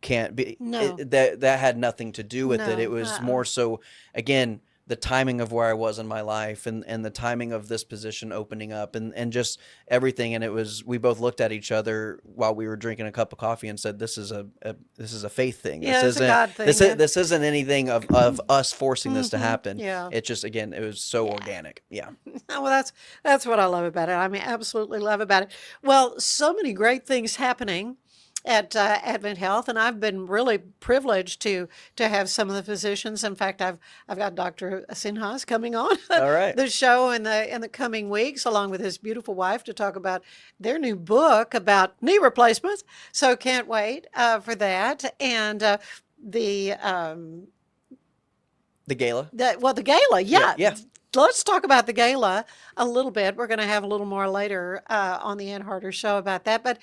can't be. No. That had nothing to do with it. It was more so, again, the timing of where I was in my life, and the timing of this position opening up, and just everything. And we both looked at each other while we were drinking a cup of coffee and said, this is a faith thing. Yeah, this isn't a God thing. This isn't anything of us forcing this to happen. Yeah. It just, again, it was so organic. Yeah. Well, that's what I love about it. I mean, absolutely love about it. Well, so many great things happening at AdventHealth, and I've been really privileged to have some of the physicians. In fact, I've got Dr. Sinha's coming on the show in the coming weeks, along with his beautiful wife, to talk about their new book about knee replacements. So can't wait for that. And the gala. The gala, yeah. Let's talk about the gala a little bit. We're going to have a little more later on the Ann Harder show about that. But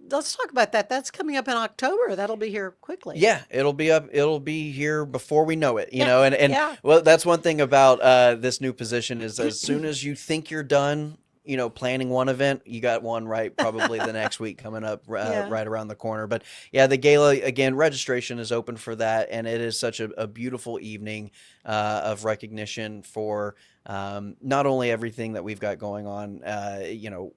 let's talk about that. That's coming up in October. That'll be here quickly. Yeah, it'll be here before we know it, and well, that's one thing about this new position is as soon as you think you're done, planning one event, you got one right probably the next week coming up right around the corner. But yeah, the gala, again, registration is open for that, and it is such a beautiful evening of recognition for not only everything that we've got going on,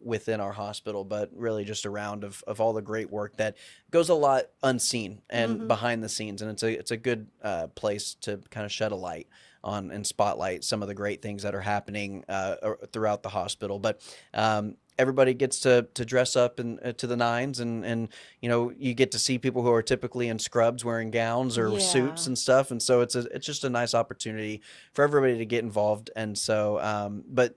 within our hospital, but really just around of all the great work that goes a lot unseen and behind the scenes. And it's a good place to kind of shed a light on and spotlight some of the great things that are happening throughout the hospital. But everybody gets to dress up to the nines, and you get to see people who are typically in scrubs wearing gowns or suits and stuff. And so it's just a nice opportunity for everybody to get involved. And so, but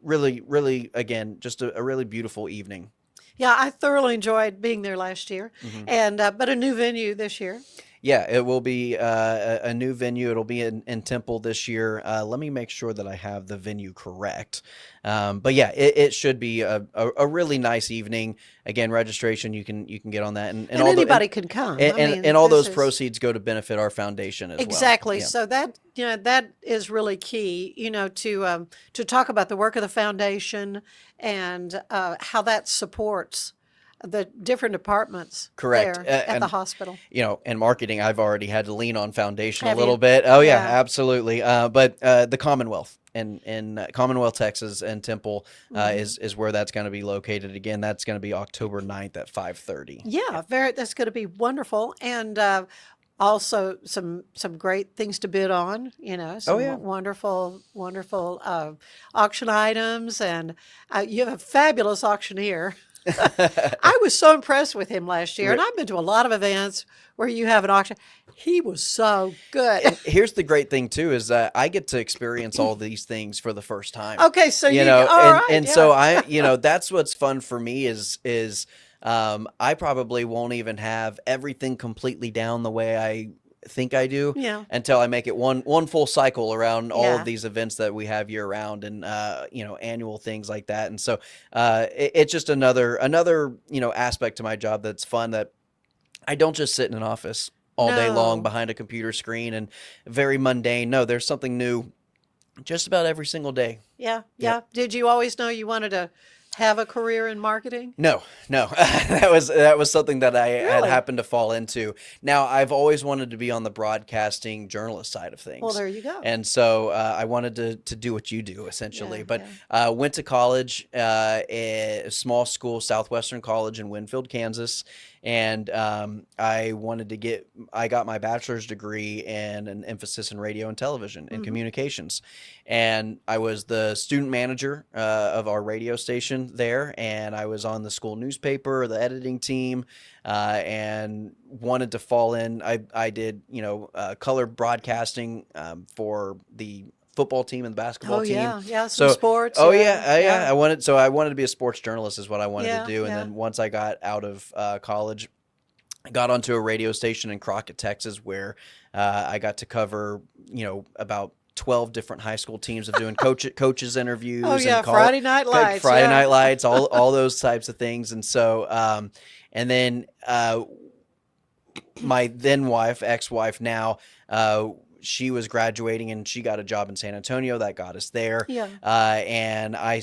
really, really, again, just a really beautiful evening. Yeah, I thoroughly enjoyed being there last year, and but a new venue this year. Yeah, it will be a new venue. It'll be in Temple this year. Let me make sure that I have the venue correct. But yeah, it should be a really nice evening. Again, registration you can get on that, and all anybody can come. And all those proceeds go to benefit our foundation as well. Exactly. Yeah. So that that is really key. To talk about the work of the foundation and how that supports the different departments Correct. there at the And, hospital. in marketing, I've already had to lean on foundation Have a little you? bit. Oh yeah, Yeah. absolutely. But the Commonwealth in Commonwealth, Texas, and Temple is where that's going to be located. Again, that's going to be October 9th at 5:30. Yeah, that's going to be wonderful, and also some great things to bid on. Some yeah. wonderful auction items, and you have a fabulous auctioneer. I was so impressed with him last year, and I've been to a lot of events where you have an auction. He was so good. And here's the great thing too is that I get to experience all these things for the first time. Okay, so all right, and yeah. so that's what's fun for me is I probably won't even have everything completely down the way I think I do until I make it one full cycle around all of these events that we have year round and annual things like that. And so it's just another aspect to my job that's fun, that I don't just sit in an office all day long behind a computer screen and very mundane. No, there's something new just about every single day. Yeah. Did you always know you wanted to have a career in marketing? No. that was something that I had Really? happened to fall into. Now, I've always wanted to be on the broadcasting journalist side of things. Well, there you go. And so I wanted to do what you do, essentially. Yeah, But went to college, a small school, Southwestern College in Winfield, Kansas. And I got my bachelor's degree in an emphasis in radio and television and communications. And I was the student manager of our radio station there. And I was on the school newspaper, the editing team, and wanted to fall in. I did, color broadcasting for the football team and the basketball team. Some sports. I wanted to be a sports journalist is what I wanted to do. And Yeah. then once I got out of college, I got onto a radio station in Crockett, Texas, where I got to cover, about 12 different high school teams of doing coaches interviews. Oh yeah, and Friday Night Lights. Friday Night Lights, all those types of things. And so, and then my then wife, ex-wife now, she was graduating and she got a job in San Antonio that got us there. Yeah. And I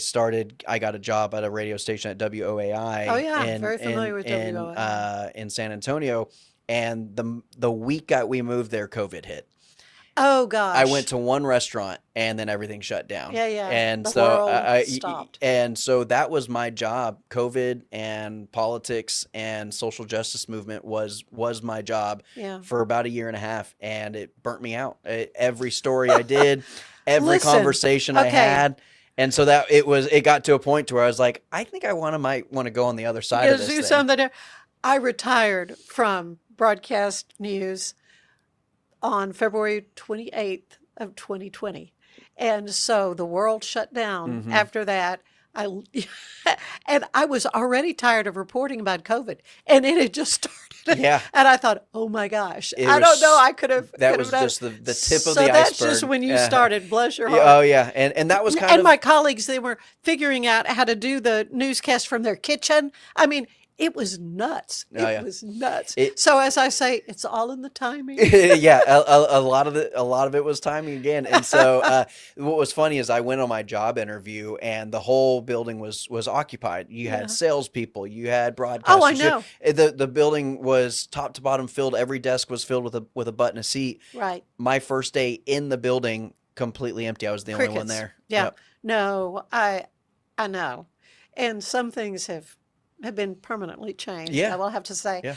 got a job at a radio station at WOAI. Oh yeah, very familiar with WOAI. In San Antonio. And the week that we moved there, COVID hit. Oh gosh. I went to one restaurant and then everything shut down. Yeah. And The so world stopped. And so that was my job. COVID and politics and social justice movement was my job for about a year and a half, and it burnt me out. Every story I did, every conversation I had. And so that it got to a point to where I was like, I think I might want to go on the other side of this do thing. something. I retired from broadcast news on February 28th of 2020. And so the world shut down after that. And I was already tired of reporting about COVID, and it had just started. Yeah. And I thought, oh my gosh, I don't know. I could have. That was just the tip of the iceberg. So that's just when you started. Bless your heart. Oh yeah, and that was And my colleagues, they were figuring out how to do the newscast from their kitchen. I mean, it was nuts. It was nuts. So as I say, it's all in the timing. Yeah, a lot of it was timing again. And so what was funny is I went on my job interview and the whole building was occupied. You had salespeople, you had broadcasters. Oh, I know. The building was top to bottom filled. Every desk was filled with a butt and a seat. Right. My first day in the building, completely empty. I was the only one there. Yeah. Yep. No, I know. And some things have been permanently changed. Yeah. I will have to say. Yeah.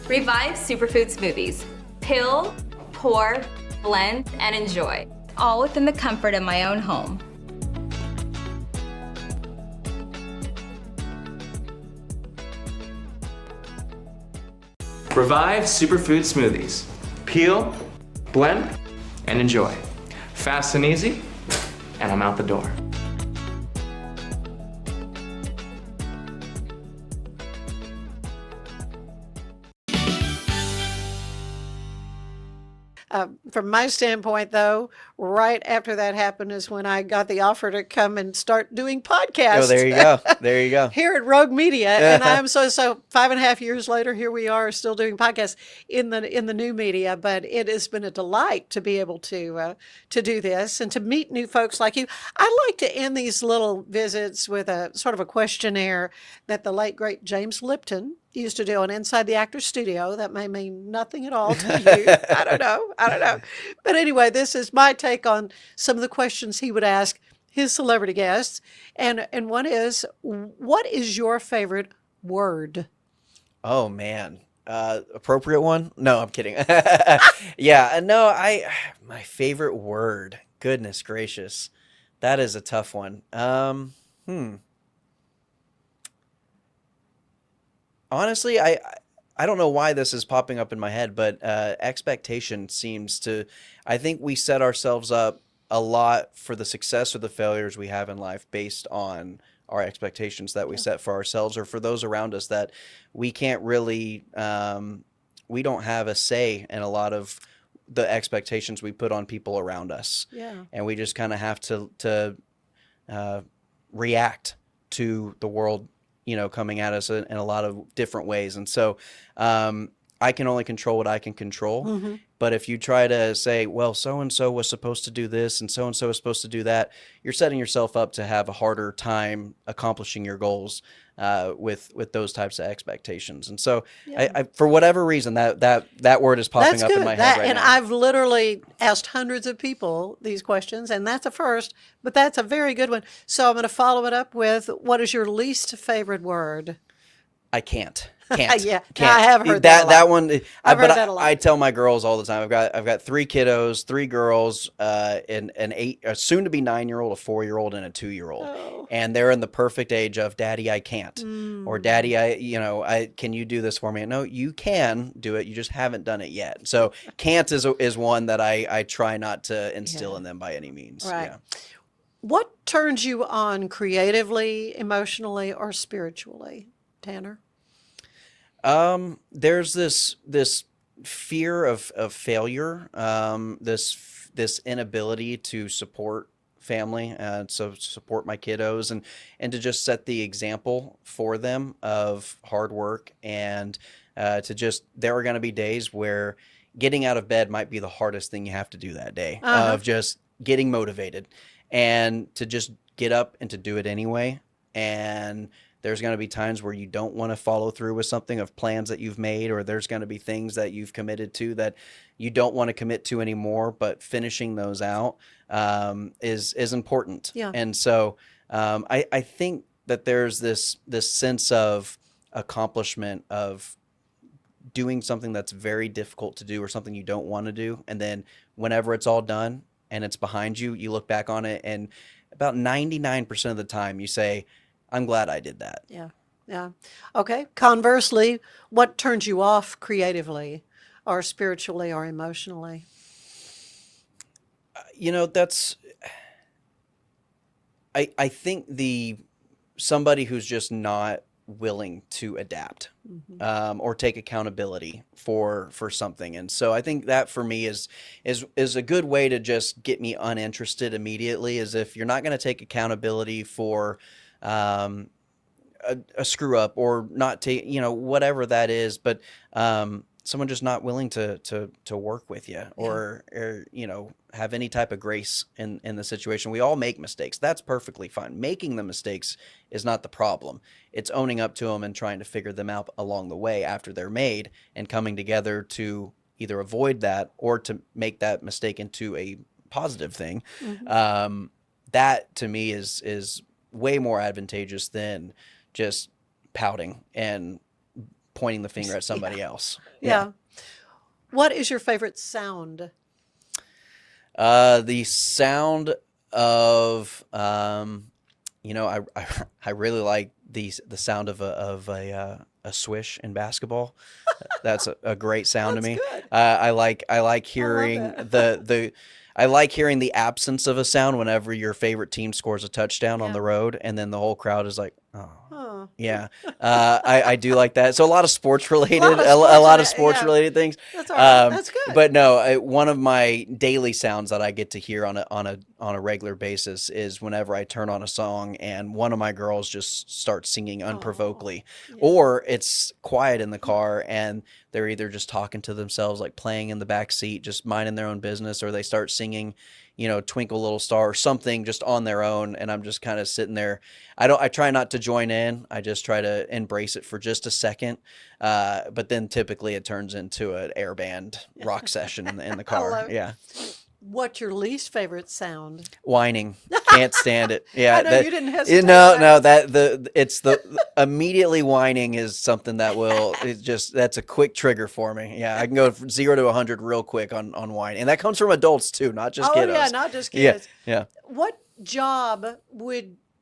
Revive Superfood Smoothies. Pill, pour, blend, and enjoy. All within the comfort of my own home. Revive Superfood Smoothies. Peel, blend, and enjoy. Fast and easy, and I'm out the door. From my standpoint, though, right after that happened is when I got the offer to come and start doing podcasts. Oh, there you go. There you go. Here at Rogue Media, and I'm so 5.5 years later, here we are still doing podcasts in the new media. But it has been a delight to be able to do this and to meet new folks like you. I like to end these little visits with a sort of a questionnaire that the late great James Lipton used to do on Inside the Actor's Studio. That may mean nothing at all to you. I don't know. But anyway, this is my take on some of the questions he would ask his celebrity guests. And one is, what is your favorite word? Oh, man. Appropriate one? No, I'm kidding. Yeah, no, my favorite word. Goodness gracious. That is a tough one. Honestly, I don't know why this is popping up in my head, but expectation seems to, I think we set ourselves up a lot for the success or the failures we have in life based on our expectations that we set for ourselves or for those around us that we can't really, we don't have a say in a lot of the expectations we put on people around us. Yeah. And we just kind of have to react to the world, coming at us in a lot of different ways. And so I can only control what I can control. Mm-hmm. But if you try to say, well, so-and-so was supposed to do this and so-and-so is supposed to do that, you're setting yourself up to have a harder time accomplishing your goals with those types of expectations. And so I for whatever reason, that word is popping up in my head right and now. I've literally asked hundreds of people these questions, and that's a first, but that's a very good one. So I'm going to follow it up with, what is your least favorite word? I can't. Yeah, Can't. I have heard that a lot. That one. I've heard that a lot. I tell my girls all the time. I've got 3 kiddos, 3 girls, and a soon to be 9-year-old, a 4-year-old, and a 2-year-old, and they're in the perfect age of Daddy, I can't, or Daddy, I can you do this for me? No, you can do it. You just haven't done it yet. So can't is one that I try not to instill in them by any means. Right. Yeah. What turns you on creatively, emotionally, or spiritually, Tanner? There's this fear of failure, this inability to support family, so support my kiddos and to just set the example for them of hard work and there are going to be days where getting out of bed might be the hardest thing you have to do that day, of just getting motivated and to just get up and to do it anyway. And there's going to be times where you don't want to follow through with something of plans that you've made, or there's going to be things that you've committed to that you don't want to commit to anymore, but finishing those out is important. Yeah. And so I think that there's this sense of accomplishment of doing something that's very difficult to do or something you don't want to do. And then whenever it's all done and it's behind you, you look back on it and about 99% of the time you say, I'm glad I did that. Yeah. Okay. Conversely, what turns you off creatively or spiritually or emotionally? That's, I think somebody who's just not willing to adapt, or take accountability for something. And so I think that for me is a good way to just get me uninterested immediately, is if you're not going to take accountability for a screw up or not take, whatever that is, but someone just not willing to work with you or have any type of grace in the situation. We all make mistakes. That's perfectly fine. Making the mistakes is not the problem. It's owning up to them and trying to figure them out along the way after they're made and coming together to either avoid that or to make that mistake into a positive thing. That to me is way more advantageous than just pouting and pointing the finger at somebody else. Yeah. What is your favorite sound? The sound of, I really like the sound of a swish in basketball. That's a great sound to me. Good. I like hearing I like hearing the absence of a sound whenever your favorite team scores a touchdown on the road, and then the whole crowd is like, oh. Yeah. I do like that. So a lot of sports related, a sports lot of related, sports yeah. related things. That's all right. That's good. But no, one of my daily sounds that I get to hear on a regular basis is whenever I turn on a song and one of my girls just starts singing unprovokedly, or it's quiet in the car and they're either just talking to themselves, like playing in the back seat, just minding their own business, or they start singing, Twinkle Little Star or something just on their own. And I'm just kind of sitting there. I try not to join in. I just try to embrace it for just a second. But then typically it turns into an air band rock session in the car. Yeah. What's your least favorite sound? Whining. Can't stand it. Yeah. I know you didn't hesitate. No, it's immediately whining is something that that's a quick trigger for me. Yeah. I can go from 0 to 100 real quick on whining. And that comes from adults too, not just kiddos. Oh yeah, not just kids. Yeah. What job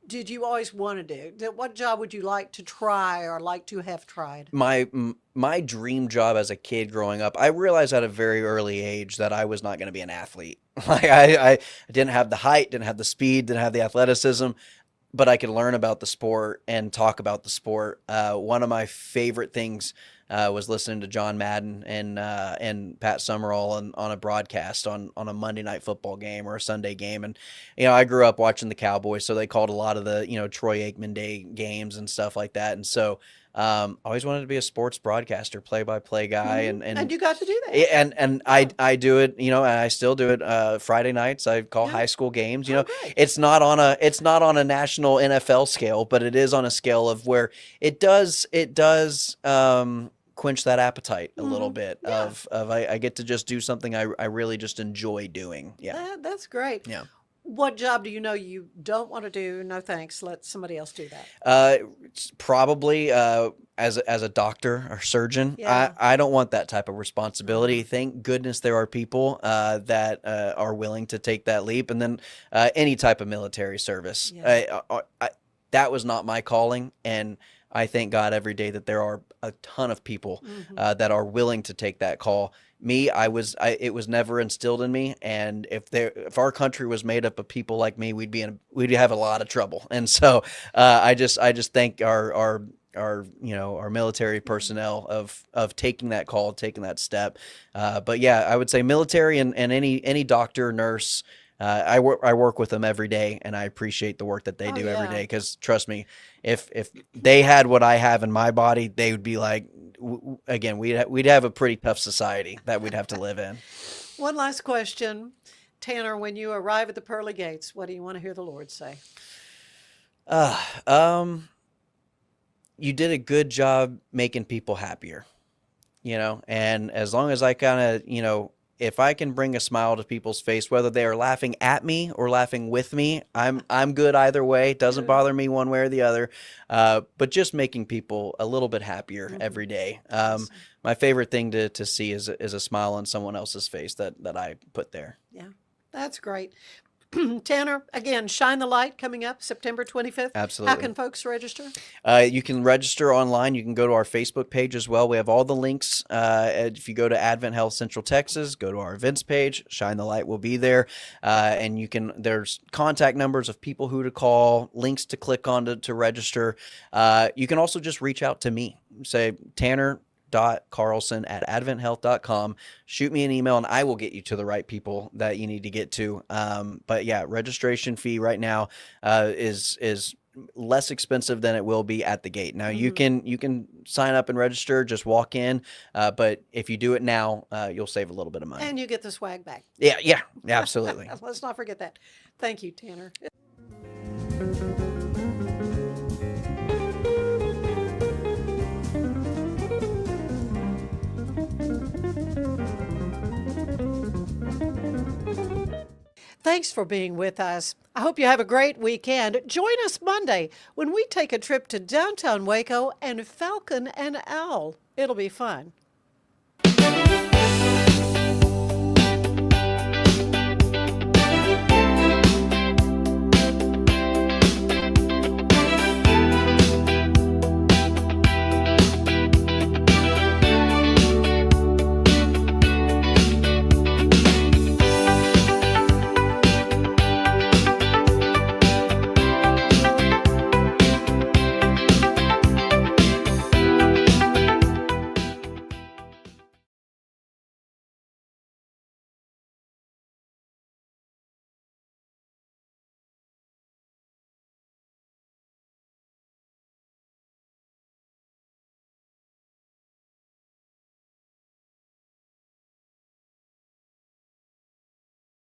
did you always want to do? What job would you like to try or like to have tried? My dream job as a kid growing up, I realized at a very early age that I was not going to be an athlete. Like I didn't have the height, didn't have the speed, didn't have the athleticism, but I could learn about the sport and talk about the sport. One of my favorite things was listening to John Madden and Pat Summerall on a broadcast on a Monday Night Football game or a Sunday game. And, I grew up watching the Cowboys, so they called a lot of the, Troy Aikman Day games and stuff like that. And so always wanted to be a sports broadcaster, play-by-play guy. And you got to do that. And I do it, and I still do it Friday nights. I call high school games. Great. It's not on a national NFL scale, but it is on a scale of where it does quench that appetite a little bit of I get to just do something I really just enjoy doing. Yeah. That's great. Yeah. What job do you don't want to do? No thanks. Let somebody else do that. Probably as a doctor or surgeon. Yeah. I don't want that type of responsibility. Thank goodness there are people that are willing to take that leap. And then any type of military service. Yeah. That was not my calling, and I thank God every day that there are a ton of people that are willing to take that call. Me, it was never instilled in me, and if our country was made up of people like me, we'd have a lot of trouble. And so I just thank our military personnel of taking that call, taking that step. But yeah, I would say military and any doctor, nurse. I work with them every day, and I appreciate the work that they do every day. Because trust me, if they had what I have in my body, they would be like, again, we'd have a pretty tough society that we'd have to live in. One last question, Tanner. When you arrive at the pearly gates, what do you want to hear the Lord say? You did a good job making people happier, and as long as I kind of, if I can bring a smile to people's face, whether they are laughing at me or laughing with me, I'm good either way. It doesn't bother me one way or the other. But just making people a little bit happier every day. My favorite thing to see is a smile on someone else's face that I put there. Yeah, that's great. Tanner, again, Shine the Light coming up September 25th. Absolutely. How can folks register? You can register online. You can go to our Facebook page as well. We have all the links. If you go to AdventHealth Central Texas, go to our events page. Shine the Light will be there. And there's contact numbers of people who to call, links to click on to register. You can also just reach out to me. Say, Tanner.Carlson@AdventHealth.com. Shoot me an email and I will get you to the right people that you need to get to. But yeah, registration fee right now is less expensive than it will be at the gate. Now you can sign up and register, just walk in. But if you do it now, you'll save a little bit of money. And you get the swag back. Yeah, absolutely. Let's not forget that. Thank you, Tanner. Thanks for being with us. I hope you have a great weekend. Join us Monday when we take a trip to downtown Waco and Falcon and Owl. It'll be fun.